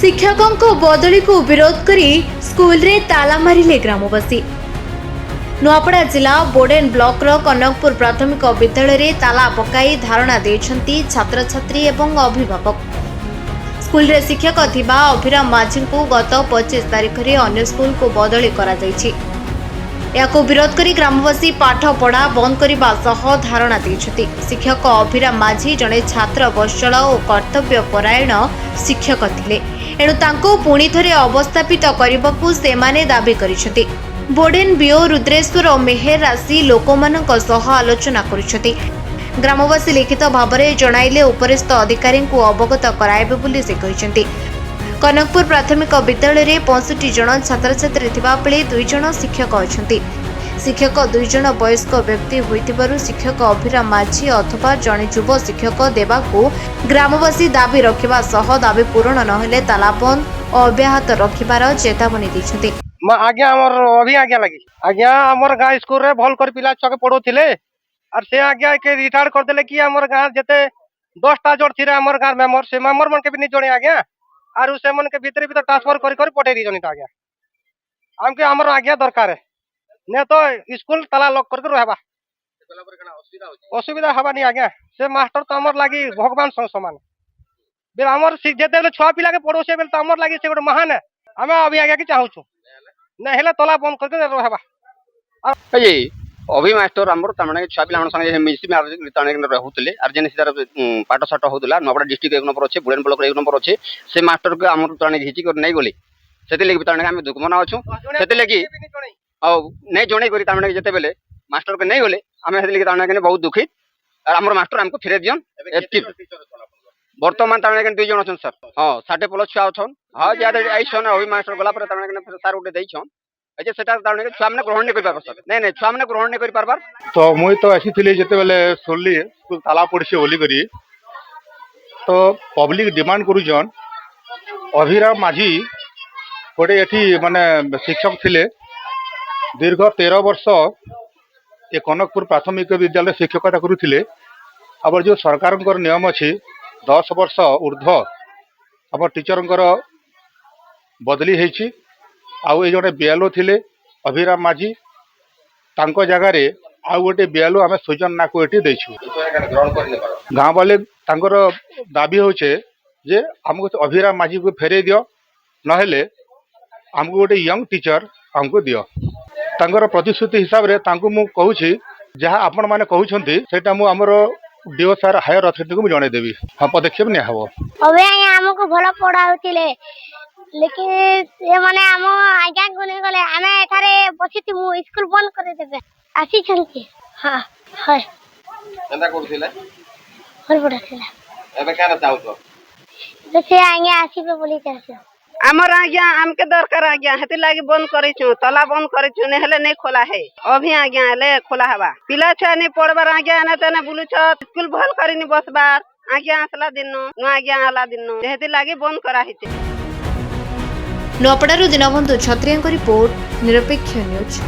शिक्षकों को बदली को विरोध करी स्कूल रे ताला मारिले ग्रामवासी। नुआपड़ा जिला बोडेन ब्लॉक रो कनकपुर प्राथमिक विद्यालय रे ताला पकाई धारणा देछंती छात्र छात्री एवं अभिभावक। स्कूल रे शिक्षक थिबा अभिराम माझी को गत 25 तारिख रे अन्य स्कूल को बदली करा जायछि। याको विरोध करी ग्रामवासी पाठ पढ़ा बंद करने सह धारणा देछंती। शिक्षक अभिराम माझी जड़े छात्र वत्सल और कर्तव्य परायण शिक्षक थिले, एणु तांको पुणी थरे अवस्थापित करबाकू सेमाने दाबी करिसेंती। बोडेन बीओ रुद्रेश्वर और मेहर आसी लोकमानक सह आलोचना करिसेंती। ग्रामवासी लिखित भाव में जणाइले उपरिस्थ अधिकारी को अवगत कराइबे बोली से कहिसेंती। कनकपुर प्राथमिक विद्यालय रे 65 जन छात्र छात्री थिबा बेले 2 जन शिक्षक अछंती। शिक्षक 2 जन वयस्क व्यक्ति होइतिबारु शिक्षक अभिराम माझी अथवा जने युव शिक्षक देबाकू ग्रामवासी दाबी रखिबा सह दाबी पूरण नहेले तालाबंद अब्याहत रखिबार चेतावनी दैछंती। आज्ञा हमर अभी आज्ञा लगी आज्ञा हमर गाँ स्कूल रे भल कर पिला छके पढोथिले और से आज्ञा के रिटायर कर देले कि हमर गाँ जते 10टा जोड़ थिरे हमर गाँ मेंबर से मेंबर मन के भी नि जोड़े आज्ञा आरु से मन के भीतर भीतर ट्रांसफर कर पठे दी जनित आज्ञा हमके हमर आज्ञा दरकार है ने तो स्कूल ताला लॉक करके रहबा असुविधा हबा नि आज्ञा से मास्टर तो हमर लागी भगवान समान बेल हमर जेते छुआ पिला के पढ़ोसे बेल तो हमर लागी से गोटे महान है हमें अभी आज्ञा के चाहू छु न हेले ताला बंद करके रहबा ए अभी मास्टर हमर तमने छुआ पिला संगे मिसी में तने रहउतले आर जेने सिदार पाठ साठ होतला नबड़ा डिस्ट्रिक्ट 1 नंबर अछि बुडेन ब्लॉक 1 नंबर अछि से मास्टर के हमर तने घिची कर नै गली सेते लेके तने हम दुख मना अछु सेते लेके औ नै जोणे करी तने जते बेले मास्टर के नै गले हम सेते लेके तने बहुत दुखी और हमर मास्टर हमको फिरे दियन एक्टिव वर्तमान तने 2 जन अछन सर हां 60 प्लस छुआ अछन हां ज्यादा आइछन अभी मास्टर गला पर तने फिर सर उठे दैछन अच्छा सेटा तने छुआ माने ग्रहण नै करि पार सर नै नै छुआ माने ग्रहण नै करि पारबार तो मुई तो ऐसी थिले जते बेले सुनली स्कूल ताला पड़सी बोली करी तो पब्लिक डिमांड करूछन अभिराम माझी गोटे एठी माने शिक्षक थिले दीर्घ 13 वर्ष ए कनकपुर प्राथमिक विद्यालय शिक्षकता करुथिले। अब जो सरकार नियम अच्छी 10 वर्ष ऊर्ध्व अब टीचर बदली होती आउ जड़े बीएलओ थिले अभिराम माझी तांको जगह रे आउ गोटे बीएलओ आम सुजन नाकू एटी देछु गाँव वाले तांकर दाबी होचे जे हमको अभिराम माझी को फेरे दियो नहेले हमको गोटे यंग टीचर हमको दियो तांकर प्रतिश्रुति हिसाब रे तांको मु कहूछि जहाँ आपण माने कहउछंती सेटा मु हमरो डीओ सर हायर अथॉरिटी को जणे देबी हम पदक्षेप ने हबो। अबे हमको भलो पढ़ाउतिले लेकिन ये माने हम आज्ञा गुने गले हमें एठारे बसिति मु स्कूल बंद करे देबे आसी छंती। हां हाय केंदा करथिले हर पढ़ाथिला एबे केना चाहू तो से आज्ञा आसीबे बोली कहसे आमर आज्ञा हमके दरकार आज्ञा हेति लागी बंद करिछु ताला बंद करिछु ने हेले नै खोला है अभी आज्ञा ले खोला हवा पिला छ नै पढ़बार आज्ञा ने तने बुलु छ स्कूल भल करिनि बसबार आज्ञा आसला दिन नो आज्ञा आला दिन हेति लागी बंद करा हिते। नुआपड़ारू दीनबंधु छत्रियांक रिपोर्ट निरपेक्ष न्यूज।